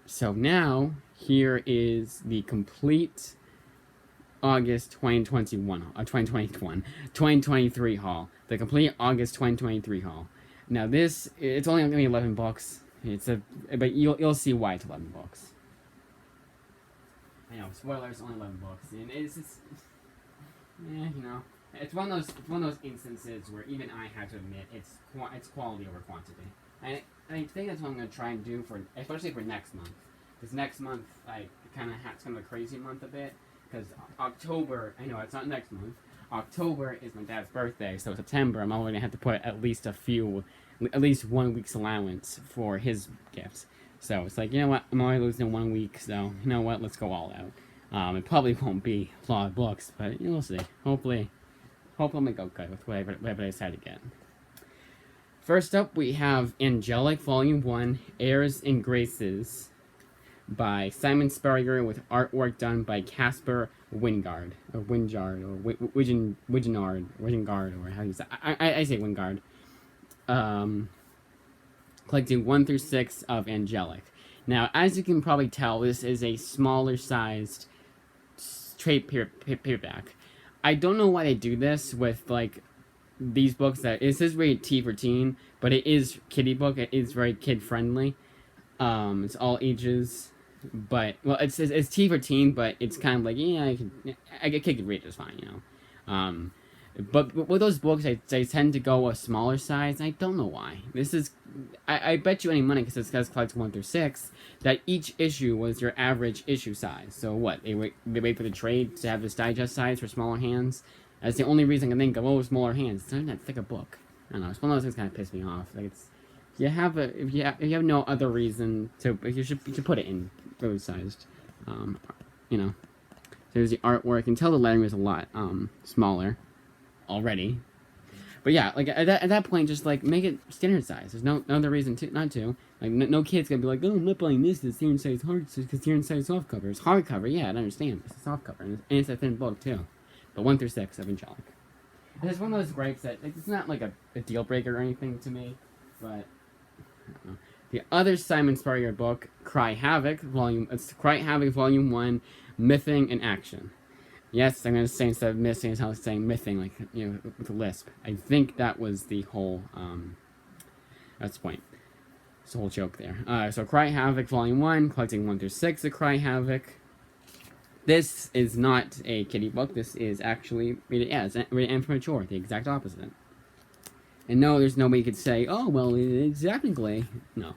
So now, here is the complete August 2023 haul. The complete August 2023 haul. Now this, it's only going to be 11 bucks. But you'll see why it's 11 bucks. I know, spoilers, only 11 bucks. And it's it's one of those instances where even I have to admit it's quality over quantity. And I think that's what I'm going to try and do especially for next month. Because next month, it's kind of a crazy month a bit. Because October, I know it's not next month. October is my dad's birthday, so September I'm only going to have to put at least 1 week's allowance for his gifts. So it's like, you know what, I'm only losing 1 week, so you know what, let's go all out. It probably won't be a lot of books, but we'll see. Hopefully I'll make okay with whatever I decide to get. First up, we have Angelic Volume One, Airs and Graces, by Simon Spurrier, with artwork done by Casper Wingard, or Wingard, or how you say. I say Wingard. Collecting 1 through 6 of Angelic. Now, as you can probably tell, this is a smaller sized trade paperback. I don't know why they do this with these books. It says rated T for teen, but it is kiddie book. It is very kid friendly. It's all ages. But, well, it's T for teen, but it's kind of like, yeah, a kid could read just fine, But with those books, they tend to go a smaller size. I don't know why. I bet you any money, because this guy's collects 1 through 6, that each issue was your average issue size. So what? They wait for the trade to have this digest size for smaller hands? That's the only reason I can think of, smaller hands. It's not that thick a book. I don't know. It's one of those things kind of piss me off. If you have no other reason to, you should put it in really sized. There's the artwork. You can tell the lettering is a lot smaller already. But yeah, at that point, just make it standard size. There's no other reason not to. No kid's gonna be like, oh, I'm not buying this. It's standard size because standard size softcover. It's hardcover, yeah, I understand. It's a softcover, and it's a thin book too. But 1 through 6 of Angelic. And it's one of those gripes that it's not a deal breaker or anything to me, but I don't know. The other Simon Spurrier book, Cry Havoc Volume One, Mything in Action. Yes, I'm going to say instead of missing, it's how it's saying mything, with a lisp. I think that was the whole, that's the point. It's the whole joke there. So Cry Havoc Volume 1, collecting 1 through 6 of Cry Havoc. This is not a kiddie book. This is actually rated M for mature, the exact opposite. And no, there's no way you could say, oh, well, exactly. No.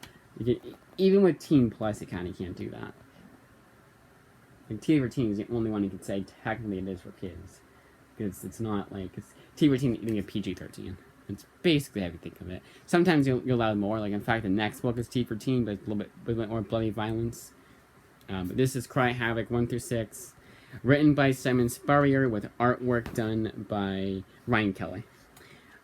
Even with Teen Plus, it kind of can't do that. T for teen is the only one you could say technically it is for kids. Because it's not T for teen, you think of PG-13. It's basically how you think of it. Sometimes you'll allow more. In fact, the next book is T for teen, but it's a little bit more bloody violence. But this is Cry Havoc 1 through 6. Written by Simon Spurrier, with artwork done by Ryan Kelly.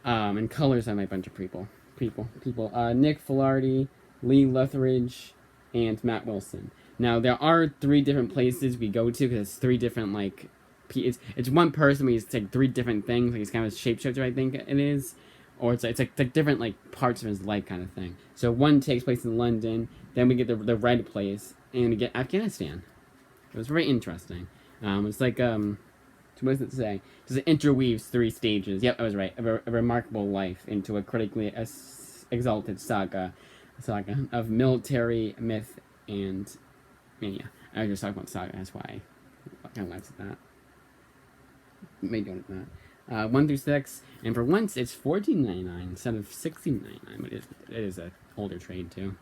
And colors by a bunch of people. Nick Filardi, Lee Lutheridge, and Matt Wilson. Now, there are 3 different places we go to, because it's 3 different, it's one person, but he's 3 different things. He's kind of a shapeshifter, I think it is. Or it's different, parts of his life kind of thing. So one takes place in London, then we get the red place, and we get Afghanistan. It was very interesting. It's what does it say? It interweaves 3 stages. Yep, I was right. A remarkable life into a critically exalted saga of military myth and mania. I was just talking about saga. That's why I kind of laughed at that. Maybe don't that. 1 through 6, and for once it's $14.99 instead of $16.99. But it is a older trade too.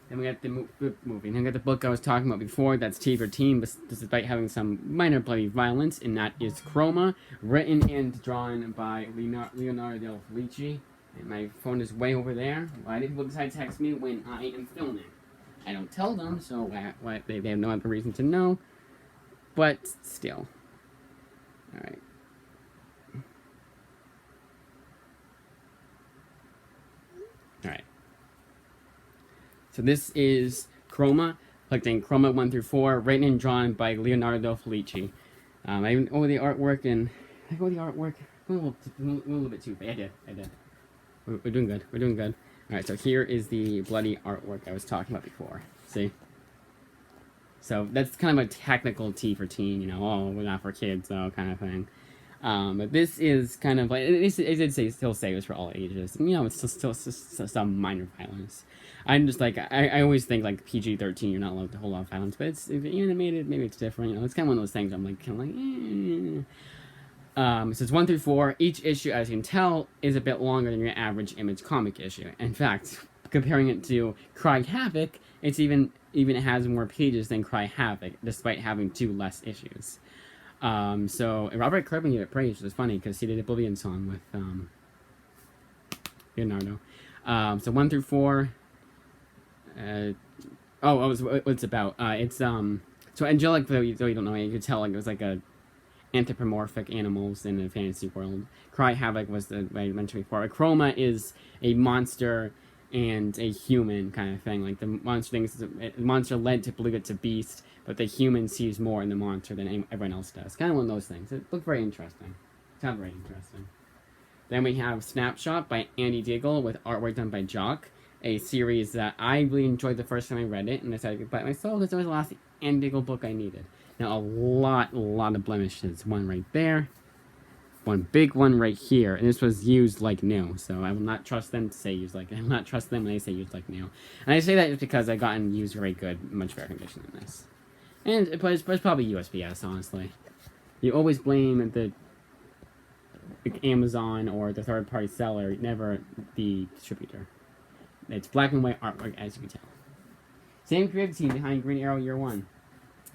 Then we got the movie. Then we got the book I was talking about before. That's T for teen, but despite having some minor bloody violence, and that is Chroma, written and drawn by Leonardo Del Felice. And my phone is way over there. Why did people decide to text me when I am filming? I don't tell them, so they have no other reason to know. But still. Alright. Alright. So this is Chroma, collecting Chroma 1 through 4, written and drawn by Leonardo Del Felice. I even over the artwork, and a little bit too bad. I did. We're doing good. Alright, so here is the bloody artwork I was talking about before. See? So that's kind of a technical T for teen, you know, oh, we're not for kids, though, kind of thing. But this is kind of like, it did still say it was for all ages. And, you know, it's still some minor violence. I'm just like, I always think like PG-13, you're not allowed to hold off violence, but it's if animated, maybe it's different. You know, it's kind of one of those things I'm like, So it's 1 through 4. Each issue, as you can tell, is a bit longer than your average Image comic issue. In fact, comparing it to Cry Havoc, it's even it has more pages than Cry Havoc, despite having 2 less issues. So Robert Kirkman gave it praise, which is funny because he did Oblivion song with Leonardo. So 1 through 4. What it's about? It's so angelic. Though you don't know, you could tell like it was like a anthropomorphic animals in a fantasy world. Cry Havoc was the way I mentioned before. Chroma is a monster and a human kind of thing. Like the monster led to believe it's a beast, but the human sees more in the monster than everyone else does. Kind of one of those things. It looked very interesting. Sounds very interesting. Then we have Snapshot by Andy Diggle with artwork done by Jock, a series that I really enjoyed the first time I read it, and I decided to buy it myself because it was the last Andy Diggle book I needed. Now a lot of blemishes. One right there. One big one right here, and this was used like new, so I will not trust them to say used like, I will not trust them when they say used like new. And I say that just because I've gotten used very good, much better condition than this. And it's probably USPS, honestly. You always blame the Amazon or the third-party seller, never the distributor. It's black and white artwork, as you can tell. Same creative team behind Green Arrow Year One,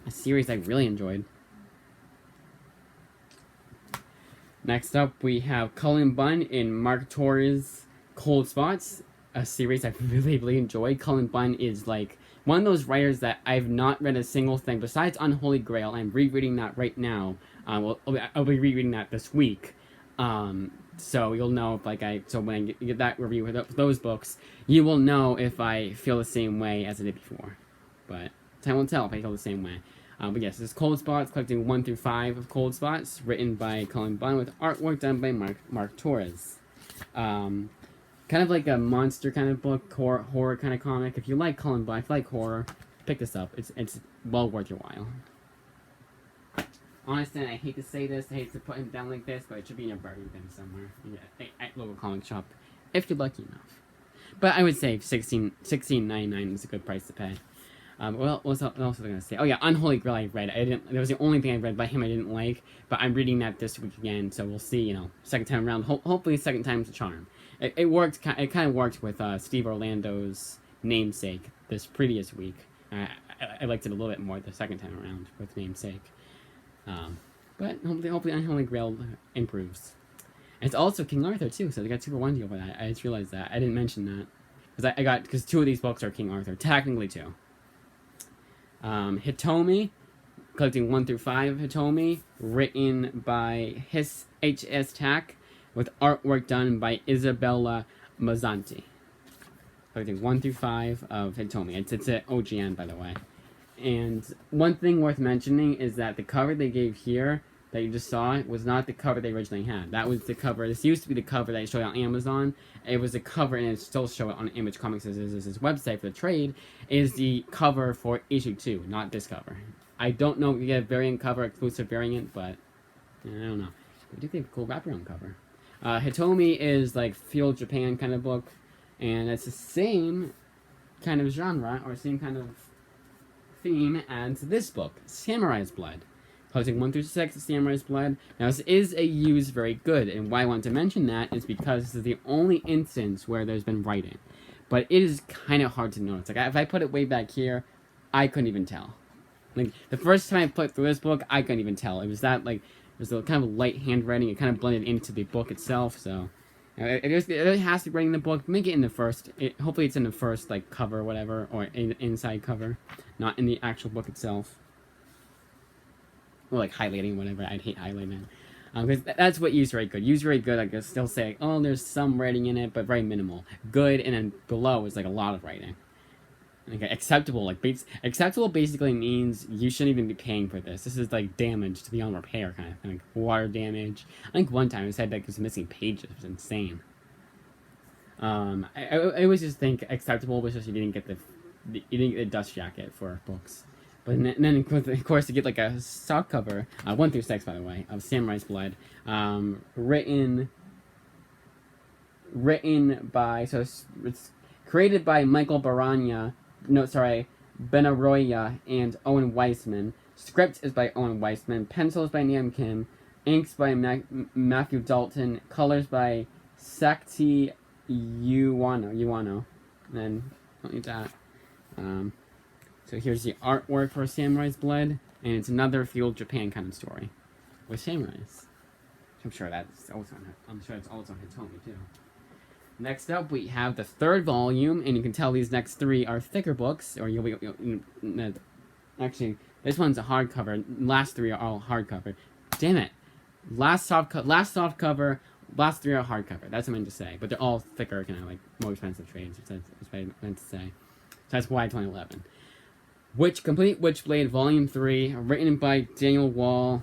a series I really enjoyed. Next up, we have Cullen Bunn in Mark Torres' Cold Spots, a series I really enjoyed. Cullen Bunn is like one of those writers that I've not read a single thing besides Unholy Grail. I'm rereading that right now. I'll be rereading that this week. So you'll know if so when I get that review with those books, you will know if I feel the same way as I did before. But time will tell if I feel the same way. But yes, this is Cold Spots, collecting 1 through 5 of Cold Spots, written by Cullen Bunn with artwork done by Mark Torres. Kind of like a monster kind of book, horror kind of comic. If you like Cullen Bunn, if you like horror, pick this up. It's well worth your while. Honestly, I hate to say this, I hate to put him down like this, but it should be in a bargain bin somewhere. Yeah, at local comic shop, if you're lucky enough. But I would say $16.99 is a good price to pay. What else was I gonna say? Oh yeah, Unholy Grail I read. That was the only thing I read by him I didn't like, but I'm reading that this week again, so we'll see. You know, second time around. Hopefully, second time's a charm. It worked. It kind of worked with Steve Orlando's Namesake this previous week. I liked it a little bit more the second time around with Namesake. But hopefully Unholy Grail improves. And it's also King Arthur too, so they got 2-for-1 deal for that. I just realized that. I didn't mention that because 2 of these books are King Arthur, technically 2. Hitomi, collecting 1 through 5 Hitomi, written by H.S. Tack, with artwork done by Isabella Mazzanti. Collecting 1 through 5 of Hitomi. It's an OGN, by the way. And one thing worth mentioning is that the cover they gave here, that you just saw, was not the cover they originally had. That was the cover. This used to be the cover that I showed on Amazon. It was the cover, and it still show it on Image Comics' website for the trade, is the cover for issue 2, not this cover. I don't know if you get a variant cover, exclusive variant, but I don't know. I do think a cool wraparound cover. Hitomi is like Feudal Japan kind of book, and it's the same kind of genre, or same kind of theme as this book, Samurai's Blood. Collecting 1 through 6 of Samurai's Blood. Now, this is a used very good, and why I want to mention that is because this is the only instance where there's been writing. But it is kind of hard to notice. Like, if I put it way back here, I couldn't even tell. Like, the first time I put through this book, I couldn't even tell. It was that, like, it was a kind of light handwriting. It kind of blended into the book itself, so it has to be writing in the book. Make it in the first. Hopefully it's in the first, like, cover or whatever, or inside cover, not in the actual book itself. Or like highlighting, whatever. I'd hate highlighting. Because that's what used very good. Used very good, I guess they'll say, oh, there's some writing in it, but very minimal. Good, and then below is like a lot of writing. Okay, acceptable. Acceptable basically means you shouldn't even be paying for this. This is like damage to beyond repair kind of thing. Like water damage. I think one time it said that it was missing pages. It was insane. I always just think acceptable was just you didn't get the dust jacket for books. But then of course to get like a softcover, 1 through 6 by the way, of Samurai's Blood, written by, so it's created by Michael Benaroya and Owen Weisman. Script is by Owen Weisman. Pencils by Nam Kim. Inks by Matthew Dalton. Colors by Sakti Uwano. And then don't need that. So here's the artwork for Samurai's Blood, and it's another feudal Japan kind of story with samurais. I'm sure it's also Hitomi too. Next up, we have the 3rd volume, and you can tell these next 3 are thicker books, or actually, this one's a hardcover. Last 3 are all hardcover. Damn it! Last soft cover. Last 3 are hardcover. That's what I meant to say, but they're all thicker, kind of like more expensive trades. That's what I meant to say. So that's why 2011. Complete Witchblade Volume 3, written by Daniel Wall.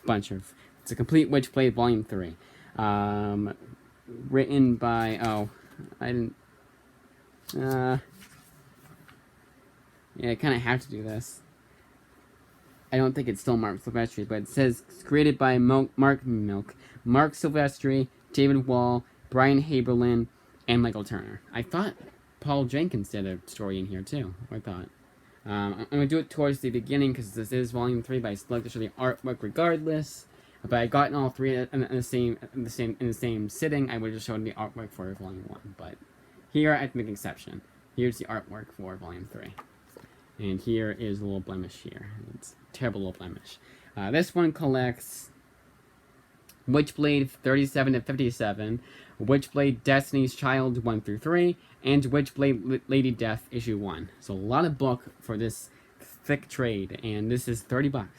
It's a Complete Witchblade Volume 3. Written by, yeah, I kind of have to do this. I don't think it's still Mark Silvestri, but it says it's created by Mark Silvestri, David Wall, Brian Haberlin, and Michael Turner. I thought Paul Jenkins did a story in here too. I thought. I'm gonna do it towards the beginning because this is Volume 3, but I still like to show the artwork regardless. But I gotten all 3 in the same sitting. I would have shown the artwork for Volume 1, but here I have to make an exception. Here's the artwork for Volume 3, and here is a little blemish here. It's a terrible little blemish. This one collects Witchblade 37 to 57, Witchblade Destiny's Child 1 through 3, and Witchblade Lady Death Issue 1. So a lot of book for this thick trade, and this is $30.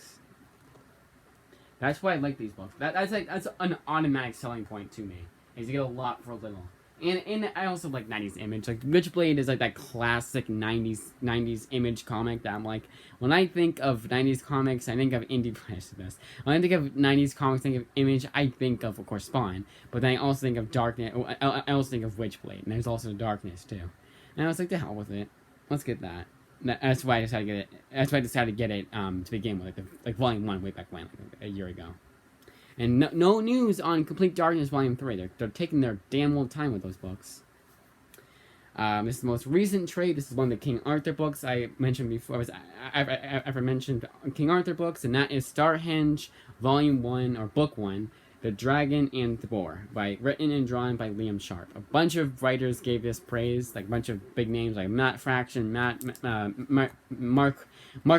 That's why I like these books. That's an automatic selling point to me. Is you get a lot for little. And I also like 90s Image. Like Witchblade is like that classic 90s Image comic that I'm like, when I think of 90s comics, I think of indie this. When I think of 90s comics, I think of Image, I think of course Spawn. But then I also think of Darkness. I also think of Witchblade, and there's also Darkness too. And I was like, the hell with it. Let's get that. That's why I decided to get it. That's why I decided to get it to begin with, like Volume 1 way back when, like a year ago. And no news on Complete Darkness Volume 3. They're taking their damn old time with those books. This is the most recent trade. This is one of the King Arthur books I mentioned before. I've mentioned King Arthur books, and that is Starhenge Volume 1, or Book 1, The Dragon and the Boar, written and drawn by Liam Sharp. A bunch of writers gave this praise, like a bunch of big names like Matt Fraction, Mark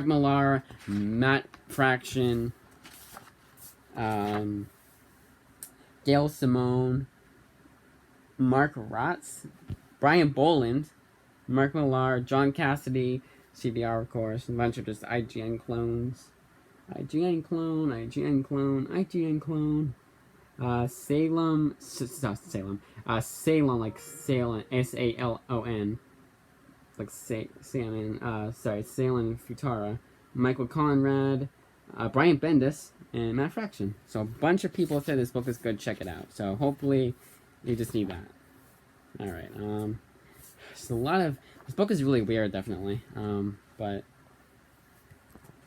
Millar, Matt Fraction, Gail Simone, Mark Ratz, Brian Boland, Mark Millar, John Cassidy, CBR of course, and a bunch of just IGN clones. IGN clone. Salem, like Salem, S-A-L-O-N, like Salmon, Salem Futara, Michael Conrad, Brian Bendis, and Matt Fraction. So a bunch of people said this book is good, check it out. So hopefully you just need that. Alright, there's a lot of, this book is really weird, definitely, but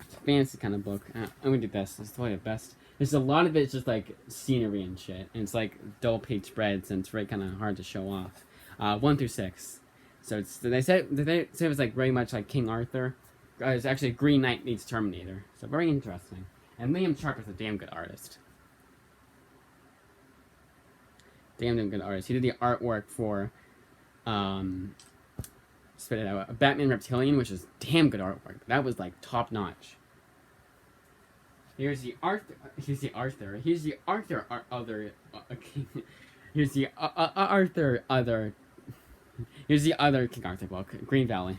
it's a fantasy kind of book. I'm gonna do this, it's probably the best. There's a lot of it's just like scenery and shit, and it's like dull page spreads, and it's very kind of hard to show off. 1 through 6. So they said it was like very much like King Arthur. It's actually Green Knight meets Terminator. So very interesting. And Liam Sharp is a damn good artist. Damn good artist. He did the artwork for spit it out, Batman Reptilian, which is damn good artwork. That was like top notch. Here's the Arthur King Arthur book, Green Valley.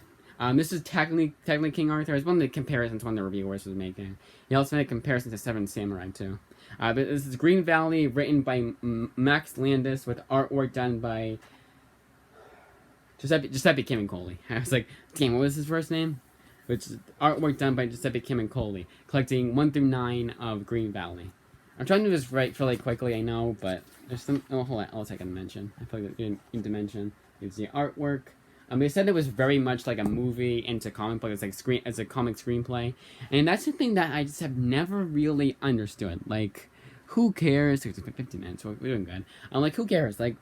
This is technically King Arthur. It's one of the comparisons one of the reviewers was making. He also made a comparison to Seven Samurai too. But this is Green Valley, written by Max Landis with artwork done by Giuseppe Camuncoli. I was like, damn, what was his first name? Which is artwork done by Giuseppe Camuncoli, collecting 1 through 9 of Green Valley. I'm trying to do this right fairly quickly, I know, but there's some. Oh, hold on. I'll take a mention. I feel like you need to mention. It's the artwork. They said it was very much like a movie into comic book. It's like it's a comic screenplay, and that's the thing that I just have never really understood. Like, who cares? It's 50 minutes. We're doing good. I'm like, who cares? Like,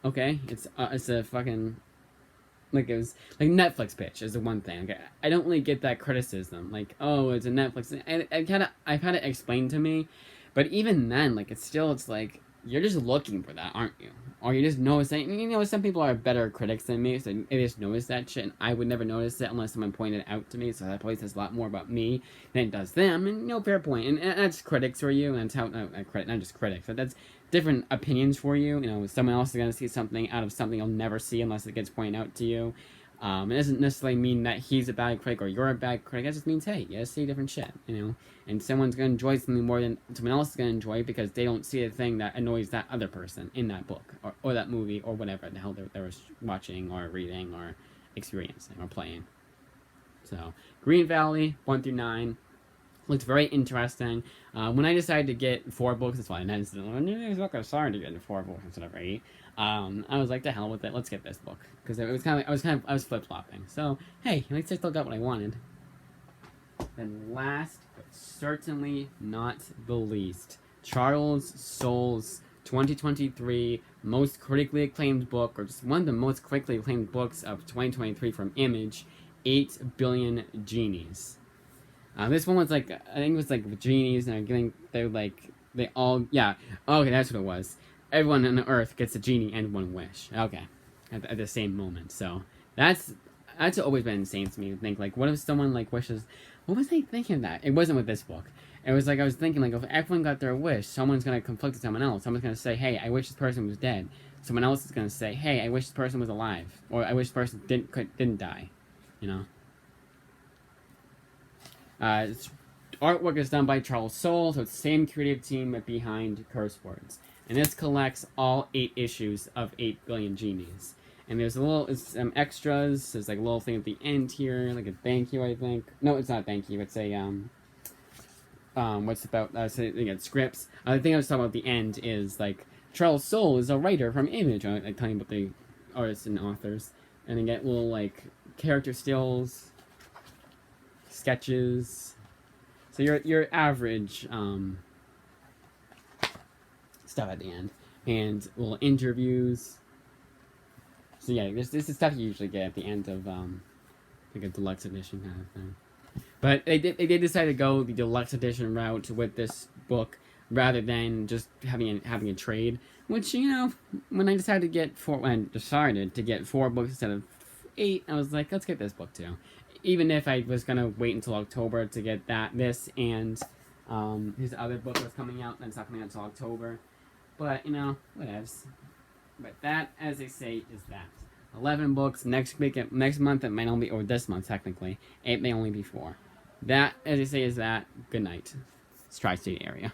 okay, it's a fucking. Like, it was like Netflix pitch is the one thing. Like, I don't really get that criticism. Like, oh, it's a Netflix. And I've had it explained to me, but even then, like, it's like you're just looking for that, aren't you? Or you just noticing. You know, some people are better critics than me, so they just notice that shit, and I would never notice it unless someone pointed it out to me. So that probably says a lot more about me than it does them. And no, fair point. And that's critics for you, and that's how not just critics, but that's different opinions for you. You know, someone else is going to see something out of something you'll never see unless it gets pointed out to you. It doesn't necessarily mean that he's a bad critic or you're a bad critic. It just means, hey, you see different shit, you know? And someone's going to enjoy something more than someone else is going to enjoy because they don't see a thing that annoys that other person in that book or that movie or whatever the hell they were watching or reading or experiencing or playing. So, Green Valley, 1 through 9. Looks very interesting. When I decided to get 4 books, that's why I was sorry to get 4 books instead of 8. I was like, the hell with it. Let's get this book because it was I was flip flopping. So hey, at least I still got what I wanted. Then last but certainly not the least, Charles Soule's 2023 most critically acclaimed book, or just one of the most critically acclaimed books of 2023 from Image, 8 Billion Genies. This one was like, I think it was like Genies, and they all, yeah, okay, that's what it was. Everyone on the earth gets a genie and one wish. Okay, at the same moment. So that's always been insane to me to think, like, what if someone like wishes? What was I thinking of that? It wasn't with this book. It was like I was thinking, like, if everyone got their wish, someone's gonna conflict with someone else. Someone's gonna say, hey, I wish this person was dead. Someone else is gonna say, hey, I wish this person was alive, or I wish this person didn't die. You know. Artwork is done by Charles Soule, so it's the same creative team behind Curse Words. And this collects all 8 issues of 8 Billion Genies. And there's some extras. There's like a little thing at the end here, like a thank you, I think. No, it's not a thank you. It's a what's about? So you get scripts. The thing I was talking about at the end is like Charles Soule is a writer from Image. Like telling about the artists and authors, and then get little like character stills, sketches. So your average stuff at the end, and little interviews. So yeah, this is stuff you usually get at the end of like a deluxe edition kind of thing. But they did decide to go the deluxe edition route with this book rather than just having a trade. Which, you know, when I decided to get 4 books instead of 8, I was like, let's get this book too. Even if I was gonna wait until October to get this and his other book was coming out, and it's not coming out until October. But, you know, whatevs. But that, as they say, is that. 11 books. Next month it might only be, or this month technically, it may only be 4. That, as they say, is that. Good night. Tri-State area.